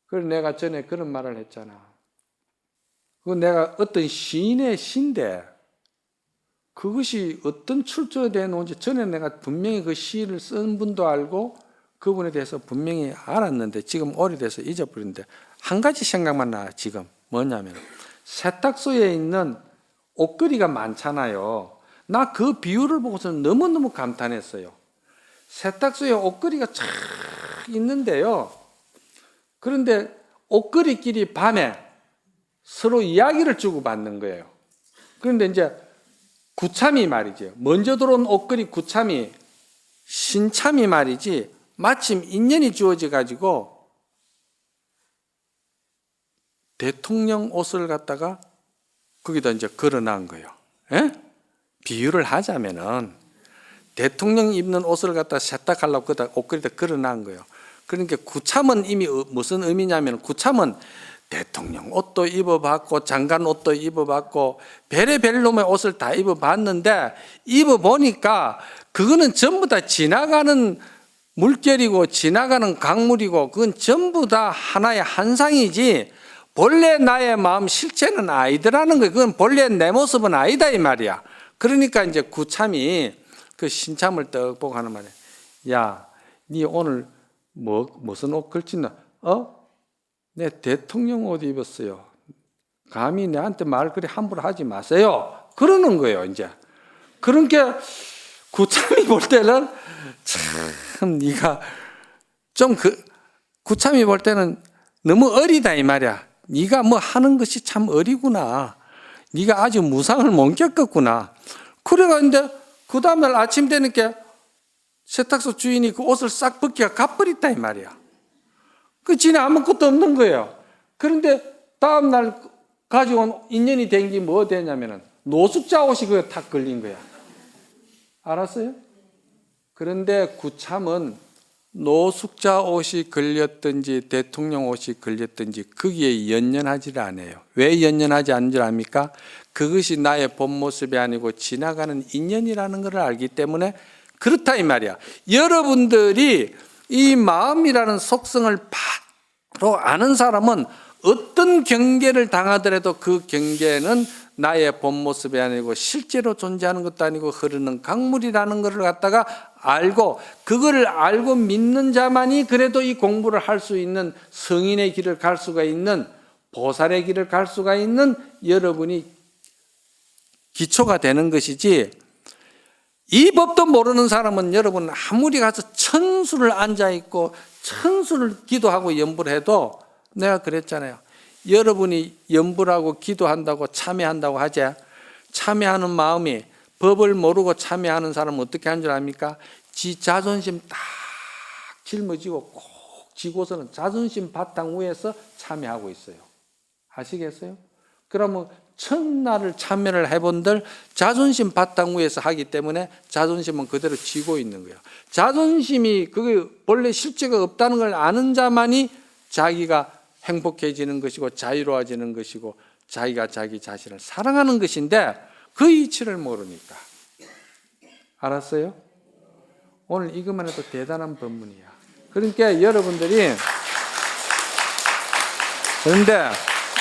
그래서 내가 전에 그런 말을 했잖아. 그 내가 어떤 시인의 시인데 그것이 어떤 출처에 대해 놓은지 전에 내가 분명히 그 시를 쓴 분도 알고 그분에 대해서 분명히 알았는데 지금 오래돼서 잊어버렸는데 한 가지 생각만 나. 지금 뭐냐면 세탁소에 있는 옷걸이가 많잖아요. 나 그 비유를 보고서는 너무너무 감탄했어요. 세탁소에 옷걸이가 쫙 있는데요. 그런데 옷걸이끼리 밤에 서로 이야기를 주고받는 거예요. 그런데 이제 구참이 말이죠. 먼저 들어온 옷걸이 구참이 신참이 말이지 마침 인연이 주어져 가지고 대통령 옷을 갖다가 거기다 이제 걸어놓은 거예요. 예? 비유를 하자면은 대통령 입는 옷을 갖다 세탁하려고 거기다 옷걸이다 걸어놓은 거예요. 그러니까 구참은 이미 무슨 의미냐면 구참은 대통령 옷도 입어봤고 장관 옷도 입어봤고 별의별 놈의 옷을 다 입어봤는데 입어보니까 그거는 전부 다 지나가는 물결이고 지나가는 강물이고 그건 전부 다 하나의 한상이지 본래 나의 마음 실체는 아니더라는 거예요. 그건 본래 내 모습은 아니다 이 말이야. 그러니까 이제 구참이 그 신참을 떡 보고 하는 말이야. 야, 니 오늘 무슨 옷 걸친다? 내 대통령 옷 입었어요. 감히 내한테 말 그리 함부로 하지 마세요. 그러는 거예요, 이제. 그러니까 구참이 볼 때는 참 네가 좀 구참이 볼 때는 너무 어리다 이 말이야. 네가 뭐 하는 것이 참 어리구나. 네가 아주 무상을 못 겪었구나. 그래가지고 그 다음날 아침 되니까 세탁소 주인이 그 옷을 싹 벗기가 가버렸다 이 말이야. 그 지네 아무것도 없는 거예요. 그런데 다음날 가져온 인연이 된 게 뭐 되냐면은 노숙자 옷이 그거 탁 걸린 거야. 알았어요? 그런데 구참은 노숙자 옷이 걸렸든지 대통령 옷이 걸렸든지 거기에 연연하지 않아요. 왜 연연하지 않는 줄 압니까? 그것이 나의 본 모습이 아니고 지나가는 인연이라는 것을 알기 때문에 그렇다 이 말이야. 여러분들이 이 마음이라는 속성을 바로 아는 사람은 어떤 경계를 당하더라도 그 경계는 나의 본 모습이 아니고 실제로 존재하는 것도 아니고 흐르는 강물이라는 것을 갖다가 알고 그거를 알고 믿는 자만이 그래도 이 공부를 할 수 있는 성인의 길을 갈 수가 있는 보살의 길을 갈 수가 있는 여러분이 기초가 되는 것이지 이 법도 모르는 사람은 여러분 아무리 가서 천수를 앉아있고 천수를 기도하고 연불 해도 내가 그랬잖아요. 여러분이 연불하고 기도한다고 참여한다고 하지 참여하는 마음이 법을 모르고 참여하는 사람은 어떻게 하는 줄 압니까? 지 자존심 딱 짊어지고 꼭 지고서는 자존심 바탕 위에서 참여하고 있어요. 아시겠어요? 그러면 첫날을 참여를 해본들 자존심 바탕 위에서 하기 때문에 자존심은 그대로 쥐고 있는 거예요. 자존심이 그게 본래 실체가 없다는 걸 아는 자만이 자기가 행복해지는 것이고 자유로워지는 것이고 자기가 자기 자신을 사랑하는 것인데 그 이치를 모르니까. 알았어요? 오늘 이것만 해도 대단한 법문이야. 그러니까 여러분들이 그런데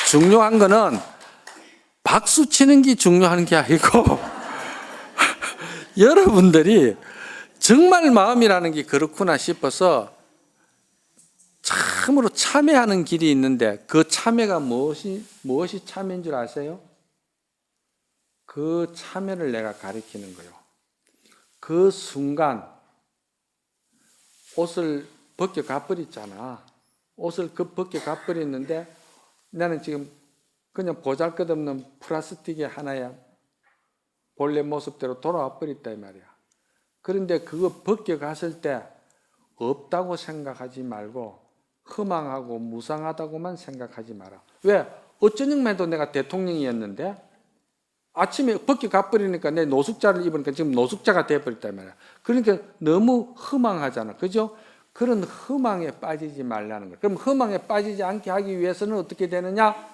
중요한 거는 박수 치는 게 중요한 게 아니고 여러분들이 정말 마음이라는 게 그렇구나 싶어서 참으로 참여하는 길이 있는데 그 참여가 무엇이 참여인 줄 아세요? 그 참여를 내가 가리키는 거예요. 그 순간 옷을 벗겨 가버렸잖아. 옷을 벗겨 가버렸는데 나는 지금 그냥 보잘것없는 플라스틱의 하나야. 본래 모습대로 돌아와 버렸다 이 말이야. 그런데 그거 벗겨갔을 때 없다고 생각하지 말고 허망하고 무상하다고만 생각하지 마라. 왜? 어쩌면 해도 내가 대통령이었는데 아침에 벗겨가버리니까 내 노숙자를 입으니까 지금 노숙자가 돼버렸다 이 말이야. 그러니까 너무 허망하잖아. 그죠? 그런 허망에 빠지지 말라는 거야. 그럼 허망에 빠지지 않게 하기 위해서는 어떻게 되느냐?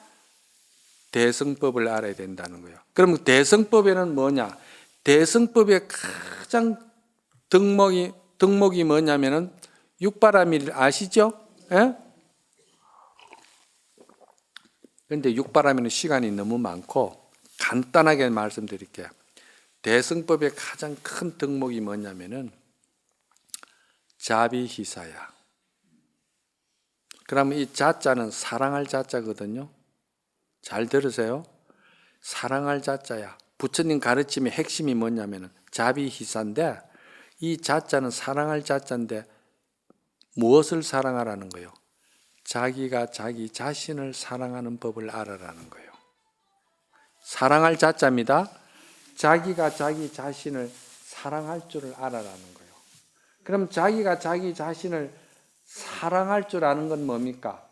대성법을 알아야 된다는 거예요. 그럼 대성법에는 뭐냐? 대성법의 가장 덕목이 뭐냐면은 육바라밀 아시죠? 예? 그런데 육바라면 시간이 너무 많고 간단하게 말씀드릴게요. 대승법의 가장 큰 덕목이 뭐냐면은 자비희사야. 그러면 이 자자는 사랑할 자자거든요. 잘 들으세요. 사랑할 자자야. 부처님 가르침의 핵심이 뭐냐면은 자비희사인데, 이 자자는 사랑할 자자인데 무엇을 사랑하라는 거예요? 자기가 자기 자신을 사랑하는 법을 알아라는 거예요. 사랑할 자자입니다. 자기가 자기 자신을 사랑할 줄을 알아라는 거예요. 그럼 자기가 자기 자신을 사랑할 줄 아는 건 뭡니까?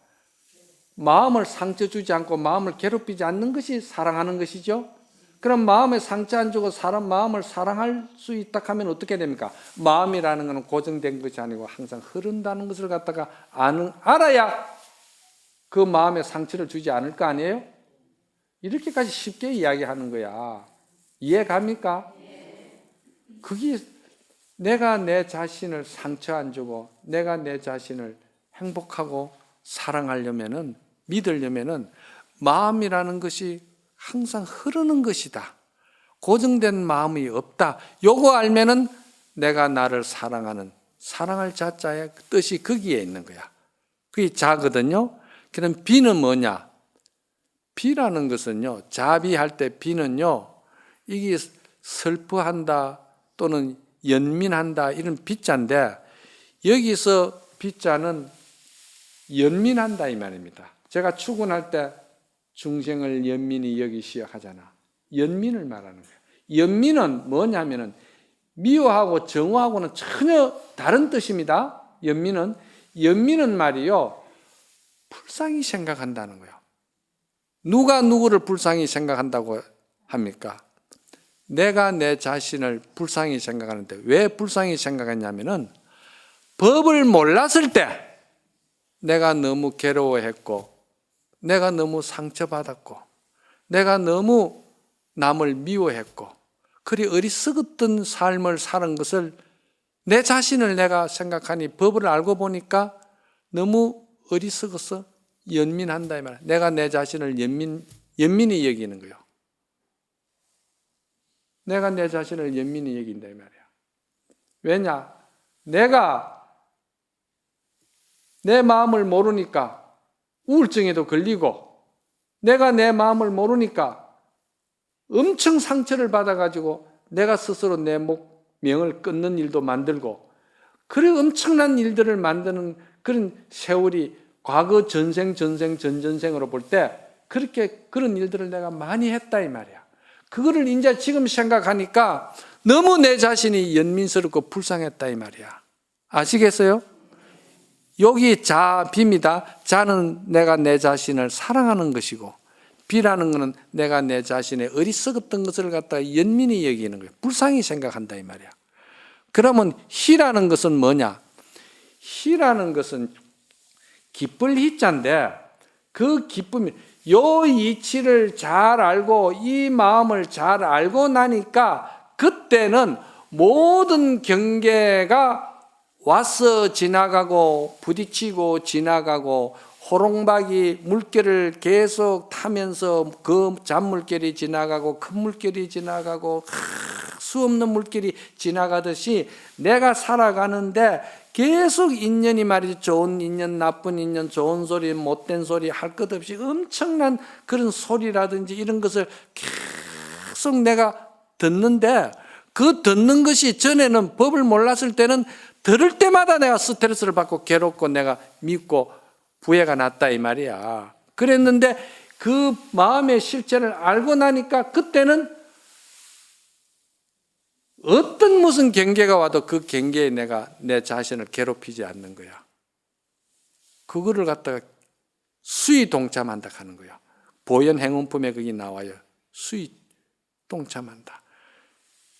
마음을 상처 주지 않고 마음을 괴롭히지 않는 것이 사랑하는 것이죠. 그럼 마음에 상처 안 주고 사람 마음을 사랑할 수 있다 하면 어떻게 됩니까? 마음이라는 것은 고정된 것이 아니고 항상 흐른다는 것을 갖다가 알아야 그 마음에 상처를 주지 않을 거 아니에요? 이렇게까지 쉽게 이야기하는 거야. 이해 갑니까? 그게 내가 내 자신을 상처 안 주고 내가 내 자신을 행복하고 사랑하려면은, 믿으려면은 마음이라는 것이 항상 흐르는 것이다. 고정된 마음이 없다. 요거 알면은 내가 나를 사랑하는, 사랑할 자자의 뜻이 거기에 있는 거야. 그게 자거든요. 그럼 비는 뭐냐? 비라는 것은요, 자비할 때 비는요, 이게 슬퍼한다 또는 연민한다 이런 비자인데, 여기서 비자는 연민한다 이 말입니다. 제가 출근할 때 중생을 연민히 여기시어 하잖아. 연민을 말하는 거예요. 연민은 뭐냐면은 미워하고 정오하고는 전혀 다른 뜻입니다. 연민은 말이요, 불쌍히 생각한다는 거예요. 누가 누구를 불쌍히 생각한다고 합니까? 내가 내 자신을 불쌍히 생각하는데, 왜 불쌍히 생각했냐면은 법을 몰랐을 때 내가 너무 괴로워했고, 내가 너무 상처받았고, 내가 너무 남을 미워했고, 그리 어리석었던 삶을 사는 것을, 내 자신을 내가 생각하니 법을 알고 보니까 너무 어리석어서 연민한다 이 말이야. 내가 내 자신을 연민히 여기는 거예요. 내가 내 자신을 연민히 여긴다 이 말이야. 왜냐? 내가 내 마음을 모르니까 우울증에도 걸리고, 내가 내 마음을 모르니까 엄청 상처를 받아가지고 내가 스스로 내 명을 끊는 일도 만들고, 그래 엄청난 일들을 만드는 그런 세월이 과거 전생으로 볼 때 그런 일들을 내가 많이 했다 이 말이야. 그거를 이제 지금 생각하니까 너무 내 자신이 연민스럽고 불쌍했다 이 말이야. 아시겠어요? 여기 자비입니다. 자는 내가 내 자신을 사랑하는 것이고, 비라는 것은 내가 내 자신의 어리석었던 것을 갖다가 연민히 여기는 거예요. 불쌍히 생각한다 이 말이야. 그러면 희라는 것은 뭐냐? 희라는 것은 기쁠 희자인데, 그 기쁨이 요 이치를 잘 알고 이 마음을 잘 알고 나니까 그때는 모든 경계가 와서 지나가고 부딪히고 지나가고, 호롱박이 물결을 계속 타면서 그 잔물결이 지나가고 큰 물결이 지나가고 수 없는 물결이 지나가듯이 내가 살아가는데 계속 인연이 말이죠. 좋은 인연, 나쁜 인연, 좋은 소리, 못된 소리 할 것 없이 엄청난 그런 소리라든지 이런 것을 계속 내가 듣는데, 그 듣는 것이 전에는 법을 몰랐을 때는 들을 때마다 내가 스트레스를 받고 괴롭고 내가 믿고 부해가 났다 이 말이야. 그랬는데 그 마음의 실체를 알고 나니까 그때는 어떤 무슨 경계가 와도 그 경계에 내가 내 자신을 괴롭히지 않는 거야. 그거를 갖다가 수의 동참한다 하는 거야. 보현행운품에 거기 나와요. 수의 동참한다.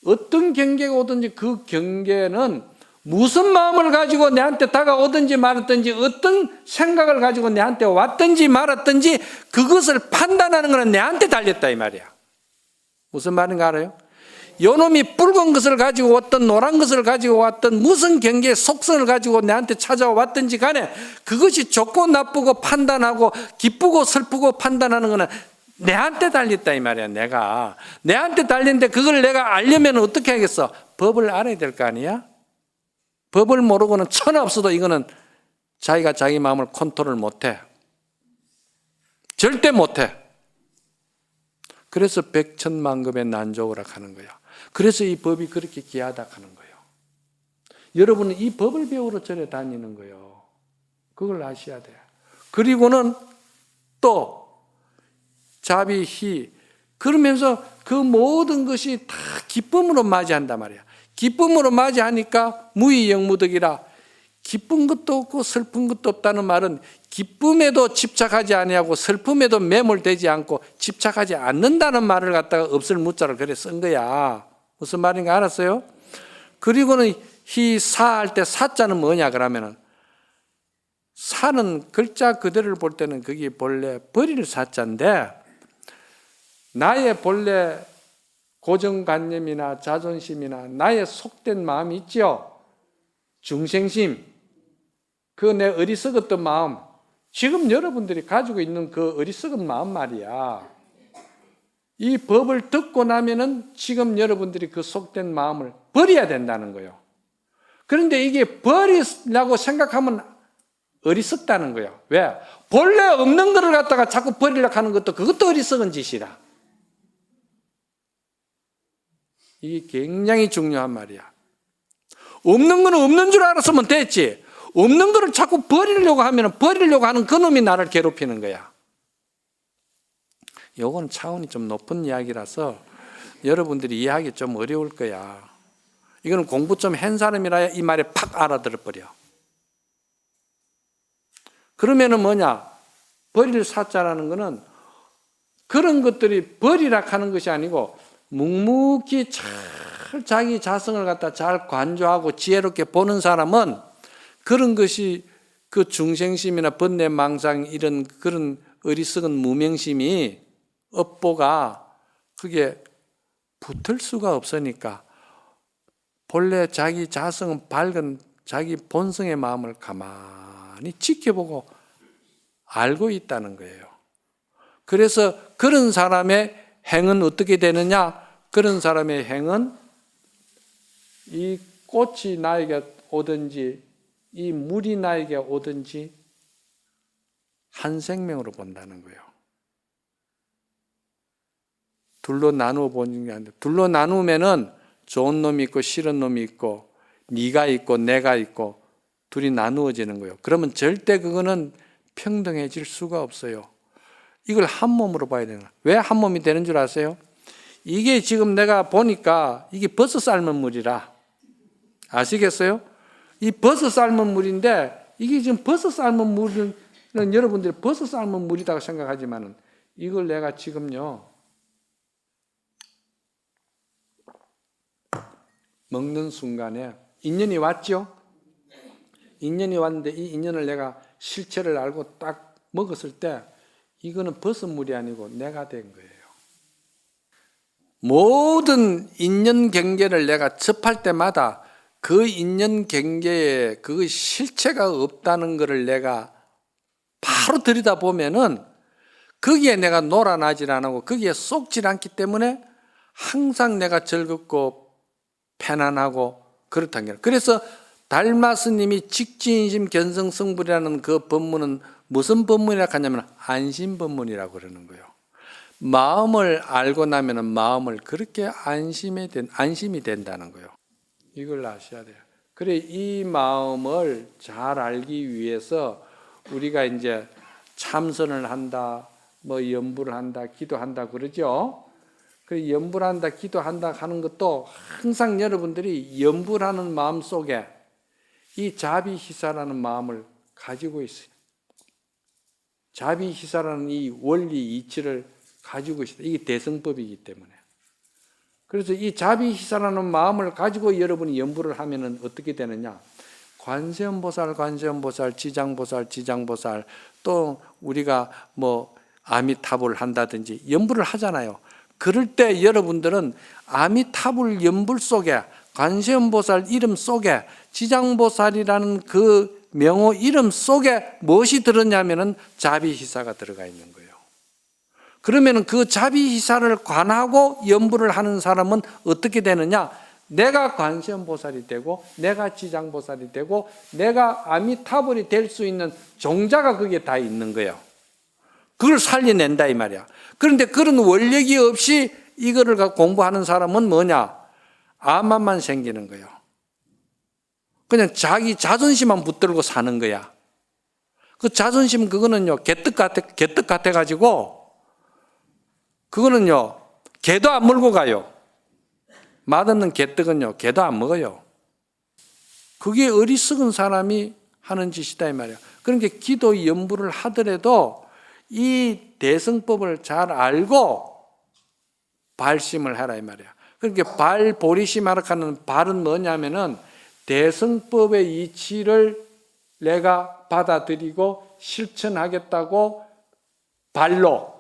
어떤 경계가 오든지 그 경계는 무슨 마음을 가지고 내한테 다가오든지 말았든지, 어떤 생각을 가지고 내한테 왔든지 말았든지 그것을 판단하는 것은 내한테 달렸다 이 말이야. 무슨 말인가 알아요? 요놈이 붉은 것을 가지고 왔던 노란 것을 가지고 왔던 무슨 경계의 속성을 가지고 내한테 찾아왔든지 간에 그것이 좋고 나쁘고 판단하고 기쁘고 슬프고 판단하는 것은 내한테 달렸다 이 말이야. 내한테 달렸는데 그걸 내가 알려면 어떻게 하겠어? 법을 알아야 될 거 아니야? 법을 모르고는 천하 없어도 이거는 자기가 자기 마음을 컨트롤 못해. 절대 못해. 그래서 백천만급의 난조라 하는 거야. 그래서 이 법이 그렇게 귀하다 하는 거예요. 여러분은 이 법을 배우러 절에 다니는 거예요. 그걸 아셔야 돼요. 그리고는 또 자비희 그러면서 그 모든 것이 다 기쁨으로 맞이한단 말이야. 기쁨으로 맞이하니까 무의영무덕이라 기쁜 것도 없고 슬픈 것도 없다는 말은 기쁨에도 집착하지 아니하고 슬픔에도 매몰되지 않고 집착하지 않는다는 말을 갖다가 없을 무자를 그래 쓴 거야. 무슨 말인가 알았어요? 그리고는 희사할 때 사자는 뭐냐 그러면은 사는 글자 그대로를 볼 때는 그게 본래 버릴 사자인데 나의 본래 고정관념이나 자존심이나 나의 속된 마음이 있죠. 중생심, 그 내 어리석었던 마음, 지금 여러분들이 가지고 있는 그 어리석은 마음 말이야. 이 법을 듣고 나면은 지금 여러분들이 그 속된 마음을 버려야 된다는 거예요. 그런데 이게 버리려고 생각하면 어리석다는 거예요. 왜? 본래 없는 거를 갖다가 자꾸 버리려고 하는 것도 그것도 어리석은 짓이라. 이게 굉장히 중요한 말이야. 없는 거는 없는 줄 알았으면 됐지. 없는 거를 자꾸 버리려고 하면 버리려고 하는 그놈이 나를 괴롭히는 거야. 요건 차원이 좀 높은 이야기라서 여러분들이 이해하기 좀 어려울 거야. 이거는 공부 좀 한 사람이라야 이 말에 팍 알아들어 버려. 그러면은 뭐냐? 버릴 사자라는 거는 그런 것들이 버리라 하는 것이 아니고 묵묵히 잘 자기 자성을 갖다 잘 관조하고 지혜롭게 보는 사람은 그런 것이 그 중생심이나 번뇌 망상 이런 그런 어리석은 무명심이 업보가 그게 붙을 수가 없으니까 본래 자기 자성은 밝은 자기 본성의 마음을 가만히 지켜보고 알고 있다는 거예요. 그래서 그런 사람의 행은 어떻게 되느냐? 그런 사람의 행은 이 꽃이 나에게 오든지 이 물이 나에게 오든지 한 생명으로 본다는 거예요. 둘로 나누어 보는 게 아니라 둘로 나누면은 좋은 놈이 있고 싫은 놈이 있고 네가 있고 내가 있고 둘이 나누어지는 거예요. 그러면 절대 그거는 평등해질 수가 없어요. 이걸 한 몸으로 봐야 되는 거예요. 왜 한 몸이 되는 줄 아세요? 이게 지금 내가 보니까 이게 버섯 삶은 물이라 아시겠어요? 이 버섯 삶은 물인데 이게 지금 버섯 삶은 물은 여러분들이 버섯 삶은 물이라고 생각하지만은 이걸 내가 지금요 먹는 순간에 인연이 왔죠? 인연이 왔는데 이 인연을 내가 실체를 알고 딱 먹었을 때 이거는 버섯물이 아니고 내가 된 거예요. 모든 인연 경계를 내가 접할 때마다 그 인연 경계에 그 실체가 없다는 것을 내가 바로 들여다보면은 거기에 내가 놀아나질 않고 거기에 쏙질 않기 때문에 항상 내가 즐겁고 편안하고 그렇다는 거예요. 그래서 달마스님이 직지인심 견성성불이라는 그 법문은 무슨 법문이라고 하냐면 안심법문이라고 그러는 거예요. 마음을 알고 나면 마음을 그렇게 안심이 된다는 거예요. 이걸 아셔야 돼요. 그래 이 마음을 잘 알기 위해서 우리가 이제 참선을 한다, 뭐 연부를 한다, 기도한다 그러죠. 그 연부를 한다, 기도한다 하는 것도 항상 여러분들이 연부를 하는 마음 속에 이 자비희사라는 마음을 가지고 있어요. 자비희사라는 이 원리 이치를 가지고 있어요. 이게 대성법이기 때문에. 그래서 이 자비희사라는 마음을 가지고 여러분이 연부를 하면은 어떻게 되느냐? 관세음보살, 지장보살, 또 우리가 뭐 아미타불 한다든지 연부를 하잖아요. 그럴 때 여러분들은 아미타불 연불 속에 관세음보살 이름 속에 지장보살이라는 그 명호 이름 속에 무엇이 들었냐면은 자비희사가 들어가 있는 거예요. 그러면은 그 자비희사를 관하고 연불을 하는 사람은 어떻게 되느냐? 내가 관세음보살이 되고 내가 지장보살이 되고 내가 아미타불이 될 수 있는 종자가 거기에 다 있는 거예요. 그걸 살려낸다 이 말이야. 그런데 그런 원력이 없이 이거를 공부하는 사람은 뭐냐? 암만 생기는 거예요. 그냥 자기 자존심만 붙들고 사는 거야. 그 자존심 그거는요 개떡 같아가지고 그거는요 개도 안 물고 가요. 맛없는 개떡은요 개도 안 먹어요. 그게 어리석은 사람이 하는 짓이다 이 말이야. 그러니까 기도 연부를 하더라도 이 대승법을 잘 알고 발심을 하라 이 말이야. 그러니까 발보리심하라 하는 발은 뭐냐면은 대승법의 이치를 내가 받아들이고 실천하겠다고 발로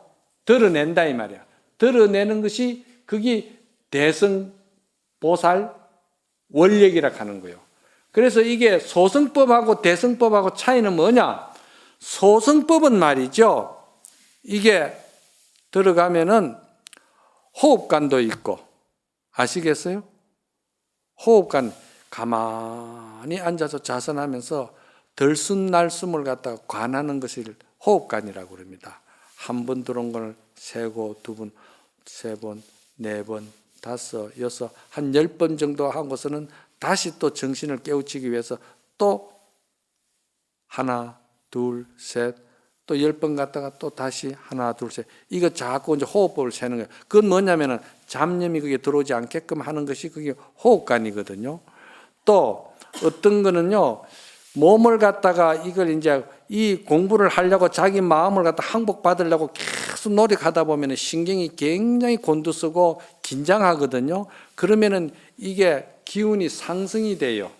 드러낸다 이 말이야. 드러내는 것이 그게 대승보살 원력이라 하는 거예요. 그래서 이게 소승법하고 대승법하고 차이는 뭐냐? 소승법은 말이죠. 이게 들어가면은 호흡관도 있고 아시겠어요? 호흡관 가만히 앉아서 자선하면서 들숨날숨을 갖다가 관하는 것을 호흡관이라고 그럽니다. 한 번 들어온 걸 세고 두 번, 세 번, 네 번, 다섯, 여섯, 한 10번 정도 하고서는 다시 또 정신을 깨우치기 위해서 또 하나, 둘, 셋, 또 10번 갔다가 또 다시 하나, 둘, 셋. 이거 자꾸 이제 호흡법을 세는 거예요. 그건 뭐냐면은 잡념이 그게 들어오지 않게끔 하는 것이 그게 호흡관이거든요. 또 어떤 거는요, 몸을 갖다가 이걸 이제 이 공부를 하려고 자기 마음을 갖다 항복받으려고 계속 노력하다 보면 신경이 굉장히 곤두서고 긴장하거든요. 그러면은 이게 기운이 상승이 돼요.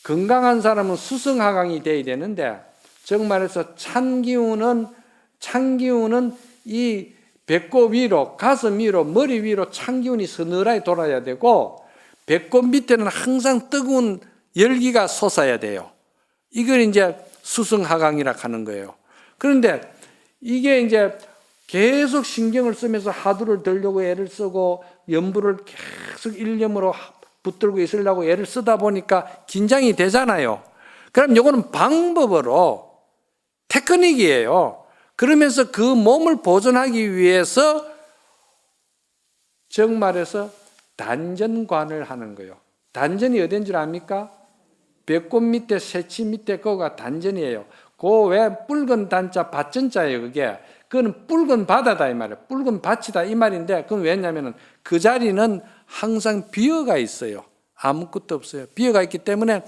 건강한 사람은 수성하강이 돼야 되는데, 즉 말해서 찬 기운은 이 배꼽 위로, 가슴 위로, 머리 위로 찬 기운이 서늘하게 돌아야 되고, 배꼽 밑에는 항상 뜨거운 열기가 솟아야 돼요. 이걸 이제 수성하강이라 하는 거예요. 그런데 이게 이제 계속 신경을 쓰면서 하두를 들려고 애를 쓰고 연부를 계속 일념으로 붙들고 있으려고 애를 쓰다 보니까 긴장이 되잖아요. 그럼 이거는 방법으로 테크닉이에요. 그러면서 그 몸을 보존하기 위해서 즉 말해서 단전관을 하는 거예요. 단전이 어딘 줄 압니까? 배꼽 밑에 새치 밑에 그거가 단전이에요. 그 왜 붉은 단자 밭전자예요. 그거는 붉은 바다다 이 말이에요. 붉은 밭이다 이 말인데, 그건 왜냐하면 그 자리는 항상 비어가 있어요. 아무것도 없어요. 비어가 있기 때문에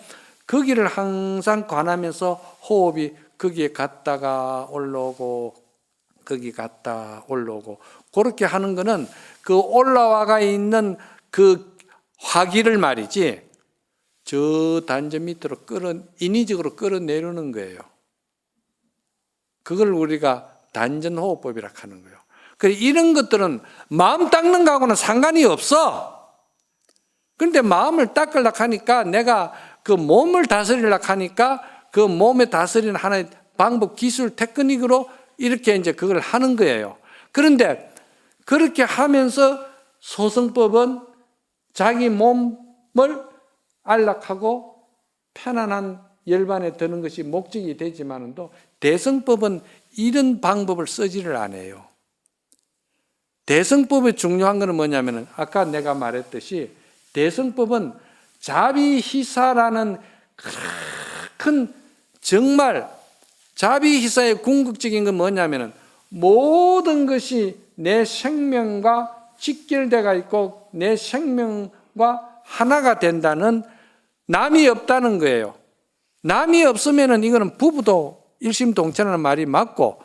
거기를 항상 관하면서 호흡이 거기에 갔다가 올라오고 거기 갔다 올라오고 그렇게 하는 거는 그 올라와가 있는 그 화기를 말이지 저 단전 밑으로 인위적으로 끌어내려는 거예요. 그걸 우리가 단전호흡법이라 하는 거예요. 그래서 이런 것들은 마음 닦는 거하고는 상관이 없어. 그런데 마음을 닦으려고 하니까 내가 그 몸을 다스리려고 하니까 그 몸에 다스리는 하나의 방법, 기술, 테크닉으로 이렇게 이제 그걸 하는 거예요. 그런데 그렇게 하면서 소승법은 자기 몸을 안락하고 편안한 열반에 드는 것이 목적이 되지만도 대승법은 이런 방법을 쓰지를 않아요. 대승법의 중요한 것은 뭐냐면 아까 내가 말했듯이 대승법은 자비희사라는 큰 정말 자비희사의 궁극적인 건 뭐냐면 모든 것이 내 생명과 직결되어 있고 내 생명과 하나가 된다는 남이 없다는 거예요. 남이 없으면 이거는 부부도 일심동체라는 말이 맞고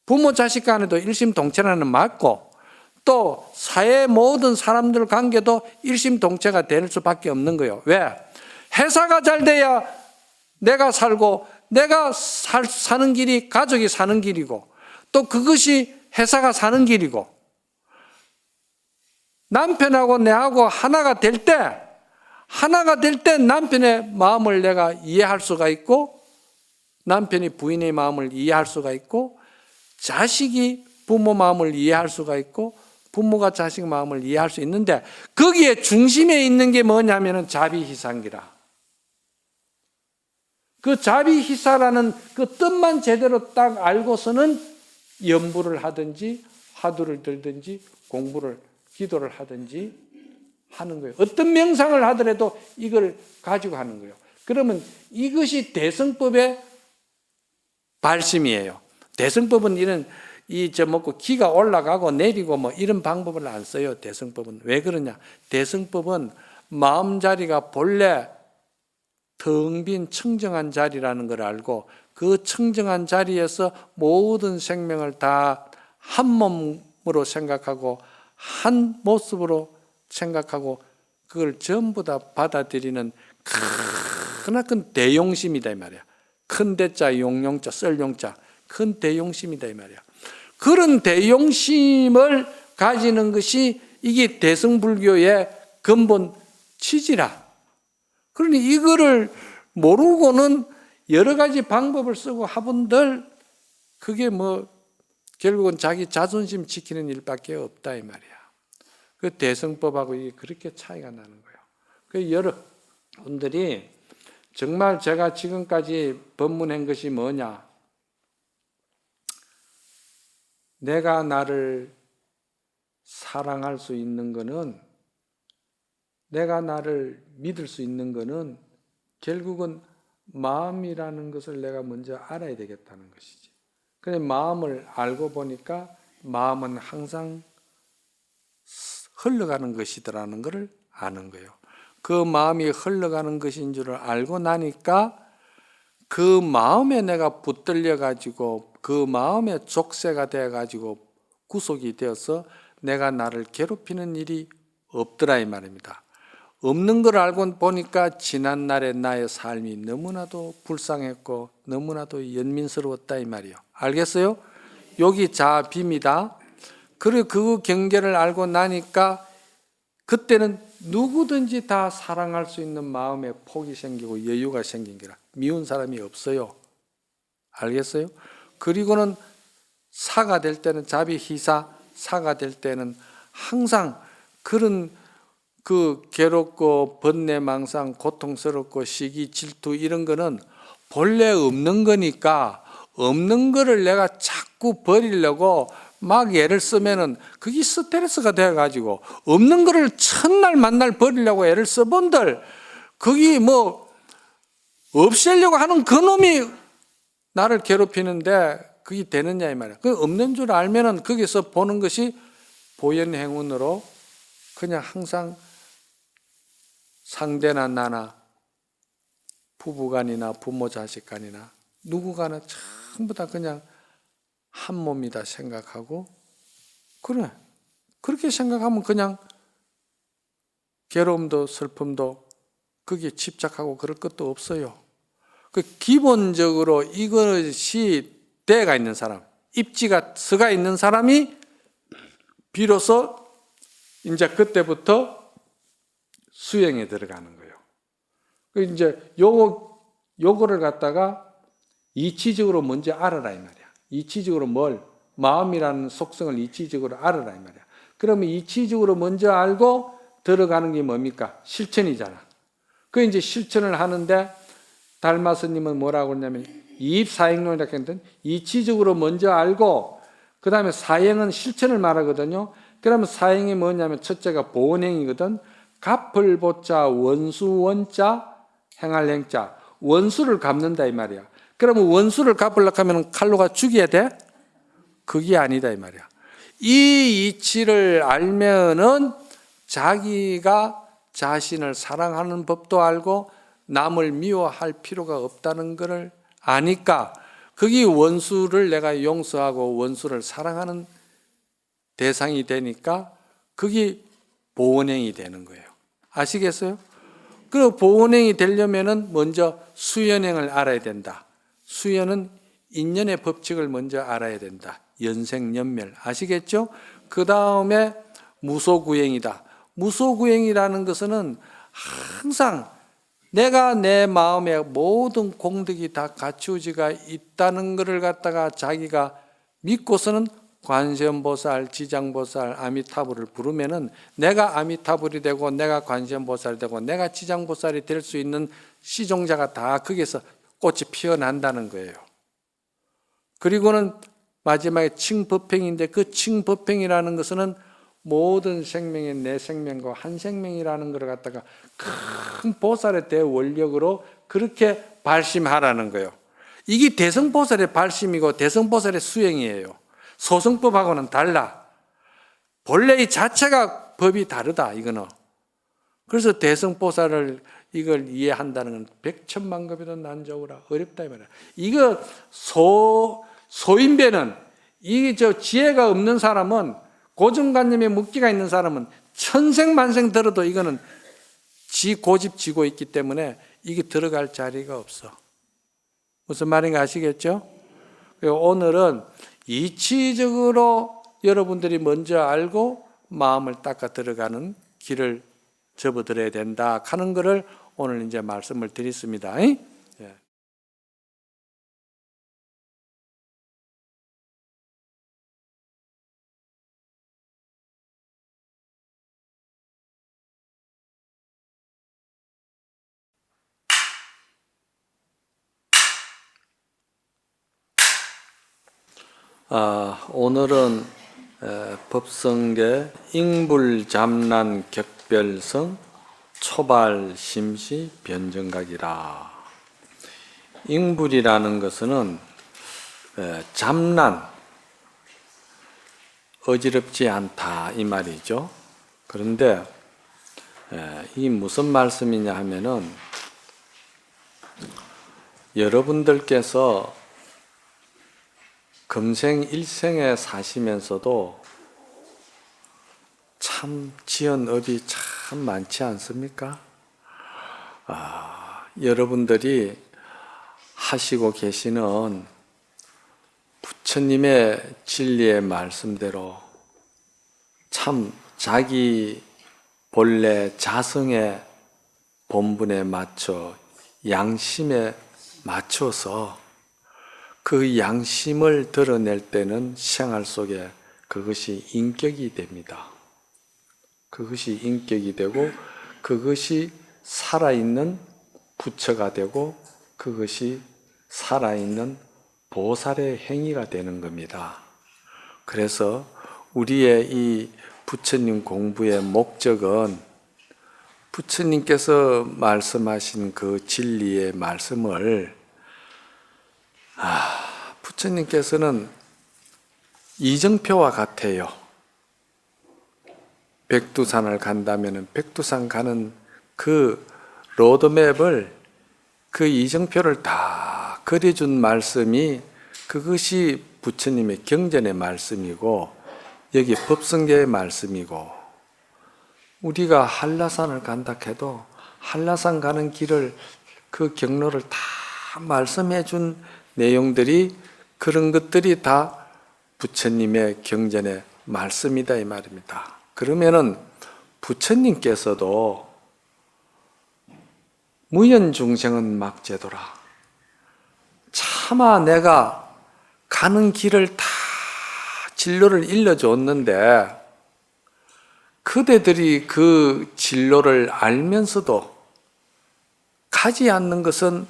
부모 자식 간에도 일심동체라는 맞고 또 사회 모든 사람들 관계도 일심동체가 될 수밖에 없는 거예요. 왜? 회사가 잘 돼야 내가 살고 내가 사는 길이 가족이 사는 길이고 또 그것이 회사가 사는 길이고, 남편하고 내하고 하나가 될 때 남편의 마음을 내가 이해할 수가 있고, 남편이 부인의 마음을 이해할 수가 있고, 자식이 부모 마음을 이해할 수가 있고, 부모가 자식 마음을 이해할 수 있는데, 거기에 중심에 있는 게 뭐냐면은 자비희사기라. 그 자비희사라는 그 뜻만 제대로 딱 알고서는 연부를 하든지 화두를 들든지 공부를 기도를 하든지 하는 거예요. 어떤 명상을 하더라도 이걸 가지고 하는 거예요. 그러면 이것이 대성법의 발심이에요. 대성법은 이런 기가 올라가고 내리고 뭐 이런 방법을 안 써요. 대성법은. 왜 그러냐? 대성법은 마음자리가 본래 텅 빈 청정한 자리라는 걸 알고, 그 청정한 자리에서 모든 생명을 다 한 몸으로 생각하고 한 모습으로 생각하고 그걸 전부 다 받아들이는 크나큰 대용심이다 이 말이야. 큰 대자 용용자 썰용자 큰 대용심이다 이 말이야. 그런 대용심을 가지는 것이 이게 대승불교의 근본 취지라. 그러니 이거를 모르고는 여러 가지 방법을 쓰고 하분들 그게 뭐 결국은 자기 자존심 지키는 일밖에 없다 이 말이야. 그 대승법하고 이게 그렇게 차이가 나는 거예요. 그 여러분들이 정말 제가 지금까지 법문한 것이 뭐냐? 내가 나를 사랑할 수 있는 거는, 내가 나를 믿을 수 있는 거는 결국은 마음이라는 것을 내가 먼저 알아야 되겠다는 것이지. 그래 마음을 알고 보니까 마음은 항상 흘러가는 것이더라는 것을 아는 거예요. 그 마음이 흘러가는 것인 줄을 알고 나니까 그 마음에 내가 붙들려 가지고 그 마음에 족쇄가 되어 가지고 구속이 되어서 내가 나를 괴롭히는 일이 없더라 이 말입니다. 없는 걸 알고 보니까 지난날의 나의 삶이 너무나도 불쌍했고 너무나도 연민스러웠다 이 말이에요. 알겠어요? 여기 자비입니다. 그리고 그 경계를 알고 나니까 그때는 누구든지 다 사랑할 수 있는 마음에 폭이 생기고 여유가 생긴 게라. 미운 사람이 없어요. 알겠어요? 그리고는 사가 될 때는 자비희사, 사가 될 때는 항상 그런 그 괴롭고 번뇌망상, 고통스럽고 시기, 질투 이런 거는 본래 없는 거니까 없는 거를 내가 자꾸 버리려고 막 애를 쓰면은 그게 스트레스가 돼가지고 없는 거를 첫날 만날 버리려고 애를 써본들 그게 뭐 없애려고 하는 그놈이 나를 괴롭히는데 그게 되느냐 이 말이야. 그 없는 줄 알면은 거기서 보는 것이 보현행운으로 그냥 항상 상대나 나나 부부간이나 부모 자식간이나 누구가나 전부 다 그냥 한 몸이다 생각하고 그래 그렇게 생각하면 그냥 괴로움도 슬픔도 거기에 집착하고 그럴 것도 없어요. 그 기본적으로 이것이 대가 있는 사람, 입지가 서가 있는 사람이 비로소 이제 그때부터 수행에 들어가는 거예요. 그 이제 요거를 갖다가 이치적으로 먼저 알아라 이 말이야. 이치적으로 뭘? 마음이라는 속성을 이치적으로 알아라 이 말이야. 그러면 이치적으로 먼저 알고 들어가는 게 뭡니까? 실천이잖아. 그 이제 실천을 하는데 달마스님은 뭐라고 했냐면 이입사행론이라고 했는데 이치적으로 먼저 알고 그 다음에 사행은 실천을 말하거든요. 그러면 사행이 뭐냐면 첫째가 보원행이거든. 갚을 보자 원수 원자 행할 행자 원수를 갚는다 이 말이야. 그러면 원수를 갚으려고 하면 칼로가 죽여야 돼? 그게 아니다 이 말이야. 이 이치를 알면은 자기가 자신을 사랑하는 법도 알고 남을 미워할 필요가 없다는 것을 아니까 그게 원수를 내가 용서하고 원수를 사랑하는 대상이 되니까 그게 보원행이 되는 거예요. 아시겠어요? 그 보원행이 되려면은 먼저 수연행을 알아야 된다. 수연은 인연의 법칙을 먼저 알아야 된다. 연생연멸. 아시겠죠? 그 다음에 무소구행이다. 무소구행이라는 것은 항상 내가 내 마음에 모든 공덕이 다 갖추어지가 있다는 것을 갖다가 자기가 믿고서는 관세음보살, 지장보살, 아미타불을 부르면은 내가 아미타불이 되고 내가 관세음보살이 되고 내가 지장보살이 될 수 있는 시종자가 다 거기에서 꽃이 피어난다는 거예요. 그리고는 마지막에 칭법행인데 그 칭법행이라는 것은 모든 생명의 내 생명과 한 생명이라는 것을 갖다가 큰 보살의 대원력으로 그렇게 발심하라는 거예요. 이게 대성보살의 발심이고 대성보살의 수행이에요. 소승법하고는 달라. 본래 이 자체가 법이 다르다 이거는. 그래서 대성보살을 이걸 이해한다는 건 백천만급에도 난자오라. 어렵다 이 말이야. 이거 소인배는 이게 지혜가 없는 사람은 고정관념에 묶기가 있는 사람은 천생만생 들어도 이거는 지 고집 지고 있기 때문에 이게 들어갈 자리가 없어. 무슨 말인가 아시겠죠? 오늘은 이치적으로 여러분들이 먼저 알고 마음을 닦아 들어가는 길을 접어들어야 된다 하는 것을 오늘 이제 말씀을 드렸습니다. 예. 오늘은 법성계 ing불잡란 격별성 초발심시 변정각이라. ing불이라는 것은 잡란, 어지럽지 않다 이 말이죠. 그런데 이 무슨 말씀이냐 하면은 여러분들께서 금생 일생에 사시면서도 참 지은 업이 참 많지 않습니까? 여러분들이 하시고 계시는 부처님의 진리의 말씀대로 참 자기 본래 자성의 본분에 맞춰 양심에 맞춰서 그 양심을 드러낼 때는 생활 속에 그것이 인격이 됩니다. 그것이 인격이 되고 그것이 살아있는 부처가 되고 그것이 살아있는 보살의 행위가 되는 겁니다. 그래서 우리의 이 부처님 공부의 목적은 부처님께서 말씀하신 그 진리의 말씀을 부처님께서는 이정표와 같아요. 백두산을 간다면 백두산 가는 그 로드맵을 그 이정표를 다 그려준 말씀이 그것이 부처님의 경전의 말씀이고 여기 법성계의 말씀이고 우리가 한라산을 간다 해도 한라산 가는 길을 그 경로를 다 말씀해 준 내용들이 그런 것들이 다 부처님의 경전의 말씀이다 이 말입니다. 그러면은 부처님께서도 무연중생은 막제도라. 차마 내가 가는 길을 다 진로를 일러줬는데 그대들이 그 진로를 알면서도 가지 않는 것은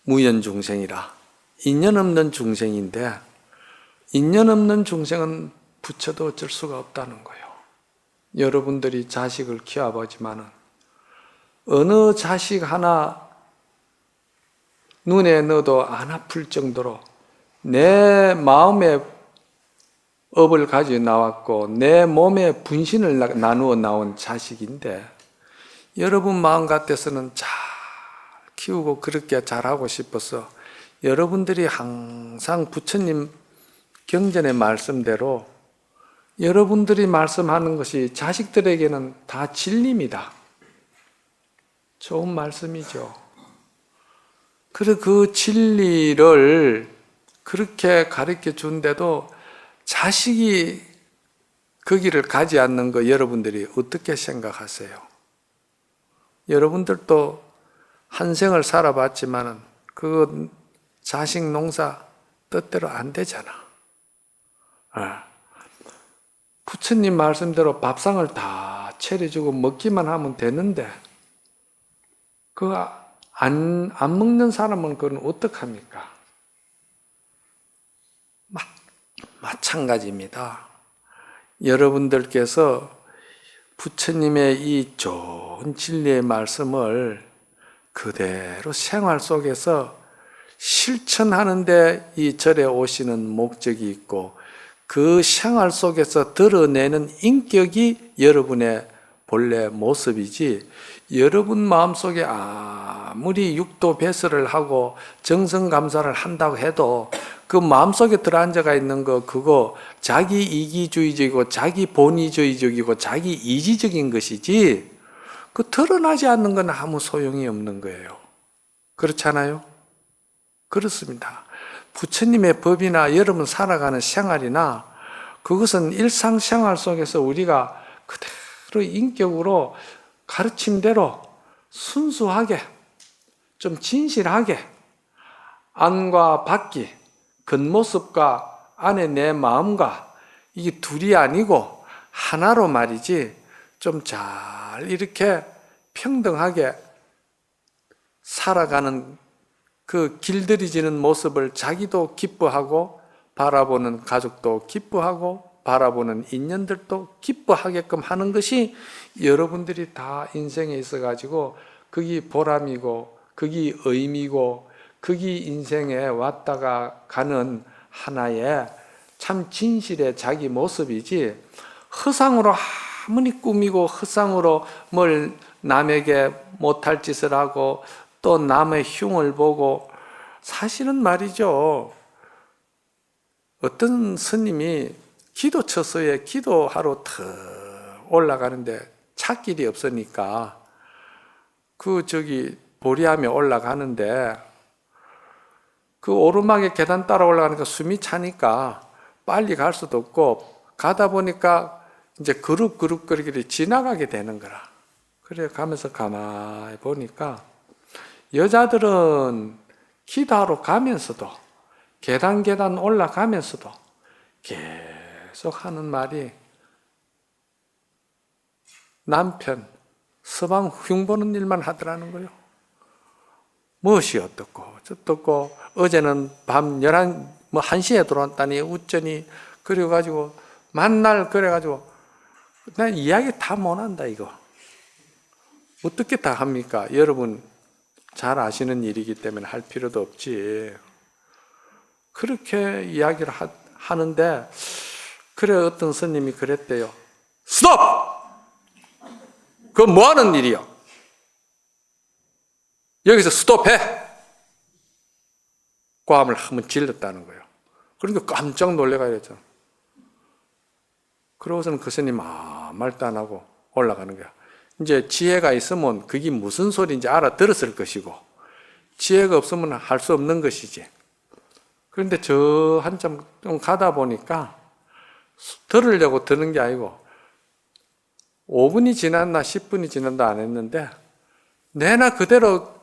무연중생이라. 인연 없는 중생인데 인연 없는 중생은 부처도 어쩔 수가 없다는 거예요. 여러분들이 자식을 키워보지만은 어느 자식 하나 눈에 넣어도 안 아플 정도로 내 마음에 업을 가지고 나왔고 내 몸에 분신을 나누어 나온 자식인데 여러분 마음 같아서는 잘 키우고 그렇게 잘하고 싶어서 여러분들이 항상 부처님 경전의 말씀대로 여러분들이 말씀하는 것이 자식들에게는 다 진리입니다. 좋은 말씀이죠. 그래서 그 진리를 그렇게 가르쳐 준데도 자식이 그 길을 가지 않는 거 여러분들이 어떻게 생각하세요? 여러분들도 한 생을 살아봤지만은 그 자식 농사 뜻대로 안 되잖아. 부처님 말씀대로 밥상을 다 차려주고 먹기만 하면 되는데 그거 안 먹는 사람은 그건 어떡합니까? 마찬가지입니다. 여러분들께서 부처님의 이 좋은 진리의 말씀을 그대로 생활 속에서 실천하는데 이 절에 오시는 목적이 있고 그 생활 속에서 드러내는 인격이 여러분의 본래 모습이지, 여러분 마음속에 아무리 육도 배설을 하고 정성감사를 한다고 해도 그 마음속에 들어앉아가 있는 거 그거 자기 이기주의적이고 자기 본의주의적이고 자기 이지적인 것이지 그 드러나지 않는 건 아무 소용이 없는 거예요. 그렇잖아요? 그렇습니다. 부처님의 법이나 여러분 살아가는 생활이나 그것은 일상생활 속에서 우리가 그대로 인격으로 가르침대로 순수하게 좀 진실하게 안과 밖이 겉모습과 안에 내 마음과 이게 둘이 아니고 하나로 말이지 좀 잘 이렇게 평등하게 살아가는 그 길들여지는 모습을 자기도 기뻐하고 바라보는 가족도 기뻐하고 바라보는 인연들도 기뻐하게끔 하는 것이 여러분들이 다 인생에 있어 가지고 그게 보람이고 그게 의미고 그게 인생에 왔다가 가는 하나의 참 진실의 자기 모습이지, 허상으로 아무리 꾸미고 허상으로 뭘 남에게 못할 짓을 하고 또 남의 흉을 보고, 사실은 말이죠, 어떤 스님이 기도 처소에 기도하러 턱 올라가는데 찻길이 없으니까 보리암에 올라가는데 그 오르막에 계단 따라 올라가니까 숨이 차니까 빨리 갈 수도 없고 가다 보니까 이제 그룹거리길이 지나가게 되는 거라. 그래 가면서 가만히 보니까 여자들은 기도하러 가면서도 계단 올라가면서도 계속 하는 말이 남편 서방 흉보는 일만 하더라는 거요. 무엇이 어떻고 저떻고 어제는 밤 1시에 들어왔다니 우쩌니 그래가지고 만날 그래가지고 난 이야기 다 못한다 이거. 어떻게 다 합니까? 여러분 잘 아시는 일이기 때문에 할 필요도 없지. 그렇게 이야기를 하는데 그래 어떤 스님이 그랬대요. 스톱! 그건 뭐 하는 일이야? 여기서 스톱해! 고함을 한번 질렀다는 거예요. 그러니까 깜짝 놀래가 이랬죠. 그러고서는 그 스님 말도 안 하고 올라가는 거야. 이제 지혜가 있으면 그게 무슨 소리인지 알아들었을 것이고 지혜가 없으면 할 수 없는 것이지. 그런데 저 한참 좀 가다 보니까 들으려고 드는 게 아니고 5분이 지났나 10분이 지났나 안 했는데 내나 그대로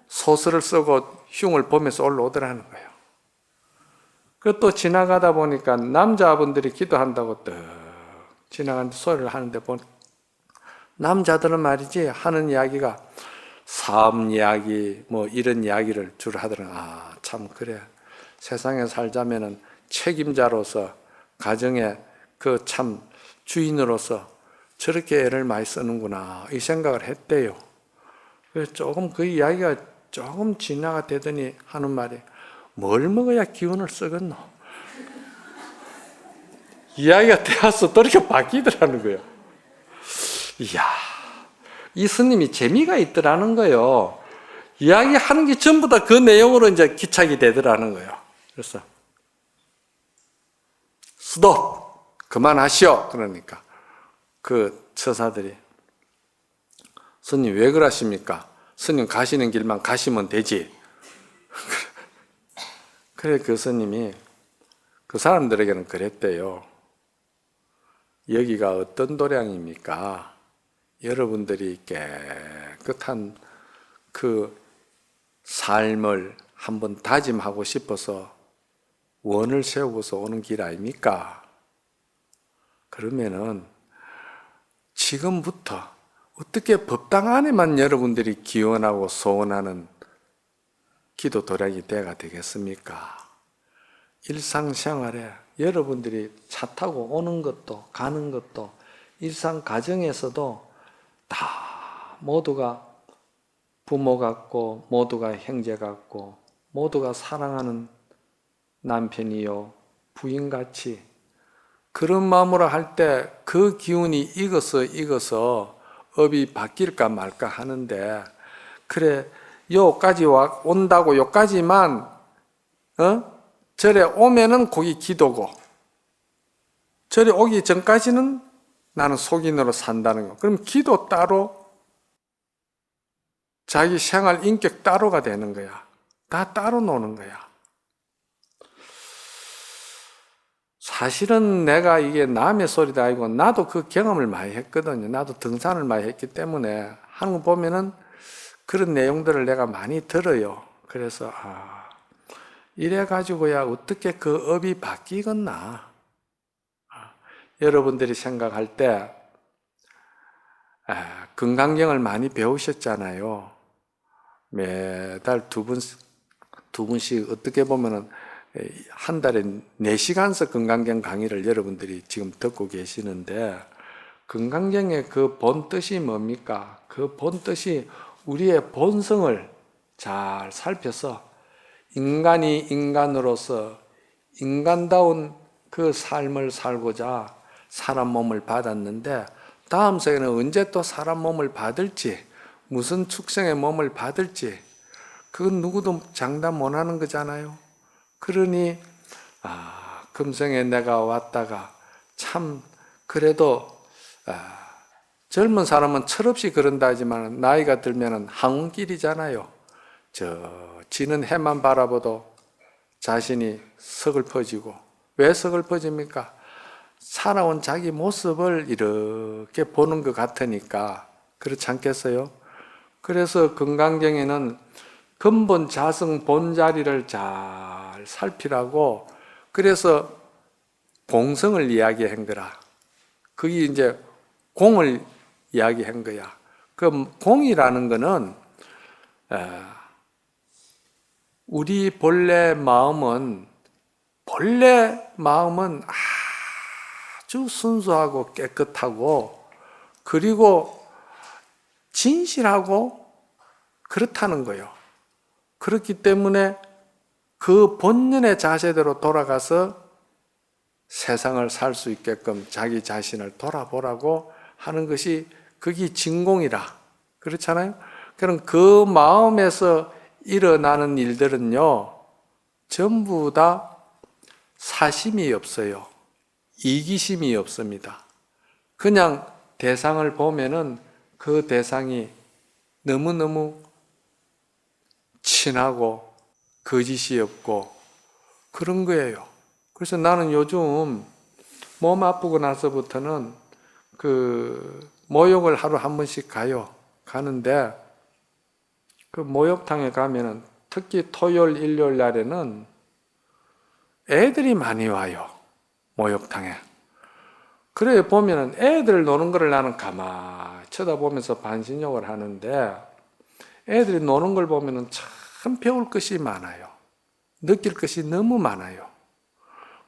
소설을 쓰고 흉을 보면서 올라오더라는 거예요. 또 지나가다 보니까 남자분들이 기도한다고 떡 지나가는데 소리를 하는데 보니까 남자들은 말이지 하는 이야기가 삶 이야기 뭐 이런 이야기를 주로 하더라. 참 그래. 세상에 살자면은 책임자로서 가정의 그 참 주인으로서 저렇게 애를 많이 쓰는구나 이 생각을 했대요. 그래서 조금 그 이야기가 조금 지나가 되더니 하는 말이 뭘 먹어야 기운을 쓰겠노? 이야기가 되어서 또 이렇게 바뀌더라는 거예요. 이야, 이 스님이 재미가 있더라는 거예요. 이야기하는 게 전부 다 그 내용으로 이제 기착이 되더라는 거예요. 그래서 스톱! 그만하시오! 그러니까 그 처사들이 스님 왜 그러십니까? 스님 가시는 길만 가시면 되지. 그래 교수님이 그 사람들에게는 그랬대요. 여기가 어떤 도량입니까? 여러분들이 깨끗한 그 삶을 한번 다짐하고 싶어서 원을 세우고서 오는 길 아닙니까? 그러면은 지금부터 어떻게 법당 안에만 여러분들이 기원하고 소원하는 기도 도량이 돼가 되겠습니까? 일상생활에 여러분들이 차 타고 오는 것도 가는 것도 일상 가정에서도 다 모두가 부모 같고 모두가 형제 같고 모두가 사랑하는 남편이요 부인같이 그런 마음으로 할 때 그 기운이 익어서 업이 바뀔까 말까 하는데 그래 요까지 온다고 요까지만 절에 오면은 거기 기도고 절에 오기 전까지는 나는 속인으로 산다는 거. 그럼 기도 따로 자기 생활 인격 따로가 되는 거야. 다 따로 노는 거야. 사실은 내가 이게 남의 소리도 아니고 나도 그 경험을 많이 했거든요. 나도 등산을 많이 했기 때문에 하는 거 보면은 그런 내용들을 내가 많이 들어요. 그래서 이래 가지고야 어떻게 그 업이 바뀌겠나. 여러분들이 생각할 때 건강경을 많이 배우셨잖아요. 매달 두 분씩 어떻게 보면은 한 달에 4시간씩 건강경 강의를 여러분들이 지금 듣고 계시는데 건강경의 그 본뜻이 뭡니까? 그 본뜻이 우리의 본성을 잘 살펴서 인간이 인간으로서 인간다운 그 삶을 살고자 사람 몸을 받았는데 다음 생에는 언제 또 사람 몸을 받을지 무슨 축생의 몸을 받을지 그건 누구도 장담 못하는 거잖아요. 그러니 금생에 내가 왔다가 참 그래도 젊은 사람은 철없이 그런다 하지만 나이가 들면 항운길이잖아요. 지는 해만 바라보도 자신이 서글퍼지고 왜 서글퍼집니까? 살아온 자기 모습을 이렇게 보는 것 같으니까 그렇지 않겠어요? 그래서 건강경에는 근본 자성 본자리를 잘 살피라고 그래서 공성을 이야기한 거라. 그게 이제 공을 이야기한 거야. 그 공이라는 거는 우리 본래 마음은 아주 순수하고 깨끗하고 그리고 진실하고 그렇다는 거예요. 그렇기 때문에 그 본연의 자세대로 돌아가서 세상을 살 수 있게끔 자기 자신을 돌아보라고 하는 것이 그게 진공이라. 그렇잖아요? 그럼 그 마음에서 일어나는 일들은요, 전부 다 사심이 없어요. 이기심이 없습니다. 그냥 대상을 보면은 그 대상이 너무너무 친하고 거짓이 없고 그런 거예요. 그래서 나는 요즘 몸 아프고 나서부터는 그 모욕을 하루 한 번씩 가는데 그 목욕탕에 가면은 특히 토요일, 일요일 날에는 애들이 많이 와요. 목욕탕에. 그래 보면은 애들 노는 거를 나는 가만히 쳐다보면서 반신욕을 하는데 애들이 노는 걸 보면은 참 배울 것이 많아요. 느낄 것이 너무 많아요.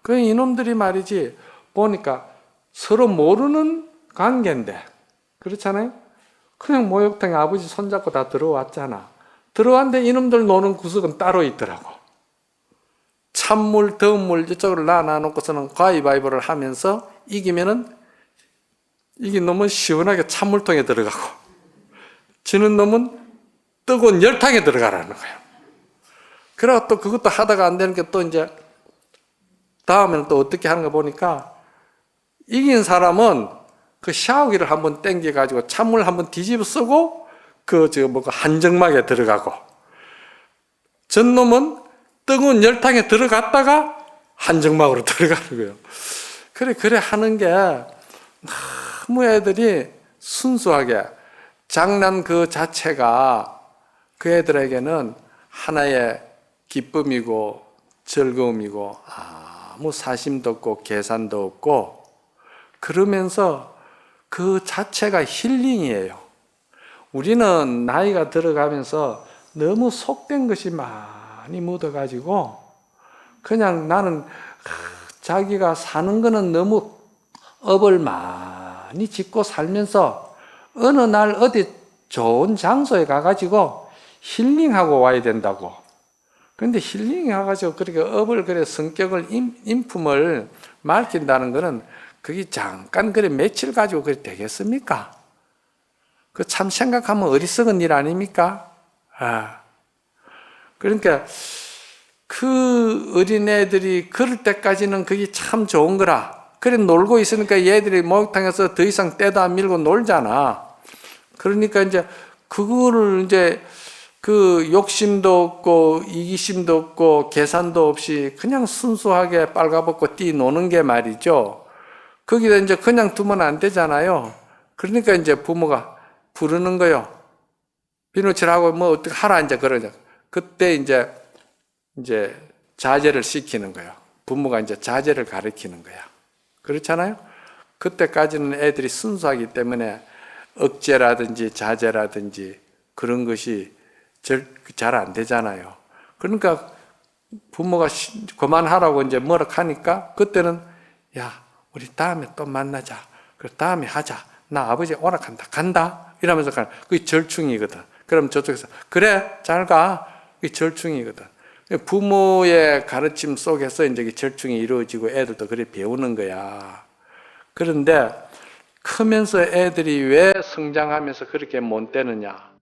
그 이놈들이 말이지 보니까 서로 모르는 관계인데 그렇잖아요? 그냥 목욕탕에 아버지 손잡고 다 들어왔잖아. 들어왔는데 이놈들 노는 구석은 따로 있더라고. 찬물, 더운 물 이쪽으로 놔놓고서는 가위바위보를 하면서 이기면은 이긴 놈은 시원하게 찬물통에 들어가고 지는 놈은 뜨거운 열탕에 들어가라는 거예요. 그래서 또 그것도 하다가 안 되는 게 또 이제 다음에는 또 어떻게 하는 거 보니까 이긴 사람은 그 샤워기를 한번 땡겨가지고 찬물 한번 뒤집어 쓰고 한정막에 들어가고 전 놈은 뜨거운 열탕에 들어갔다가 한정막으로 들어가는 거예요. 그래 하는 게 너무 애들이 순수하게 장난 그 자체가 그 애들에게는 하나의 기쁨이고 즐거움이고 아무 사심도 없고 계산도 없고 그러면서 그 자체가 힐링이에요. 우리는 나이가 들어가면서 너무 속된 것이 많이 묻어가지고 그냥 나는 자기가 사는 거는 너무 업을 많이 짓고 살면서 어느 날 어디 좋은 장소에 가가지고 힐링하고 와야 된다고. 그런데 힐링해가지고 그렇게 업을 그래 성격을 인품을 밝힌다는 거는 그게 잠깐 그래 며칠 가지고 그래 되겠습니까? 그 참 생각하면 어리석은 일 아닙니까? 그러니까 그 어린애들이 그럴 때까지는 그게 참 좋은 거라. 그래 놀고 있으니까 얘들이 목욕탕에서 더 이상 때도 안 밀고 놀잖아. 그러니까 이제 그거를 이제 그 욕심도 없고 이기심도 없고 계산도 없이 그냥 순수하게 빨가벗고 뛰노는 게 말이죠. 거기다 이제 그냥 두면 안 되잖아요. 그러니까 이제 부모가 부르는 거요. 비누칠하고 뭐 어떻게 하라 이제 그러죠. 그때 이제 자제를 시키는 거예요. 부모가 이제 자제를 가르치는 거야. 그렇잖아요. 그때까지는 애들이 순수하기 때문에 억제라든지 자제라든지 그런 것이 잘 안 되잖아요. 그러니까 부모가 그만하라고 이제 뭐라 하니까 그때는 야 우리 다음에 또 만나자. 그 다음에 하자. 나 아버지 오락한다. 간다. 이러면서 가는 그게 절충이거든. 그럼 저쪽에서 그래 잘 가. 그게 절충이거든. 부모의 가르침 속에서 이제 절충이 이루어지고 애들도 그래 배우는 거야. 그런데 크면서 애들이 왜 성장하면서 그렇게 못 되느냐?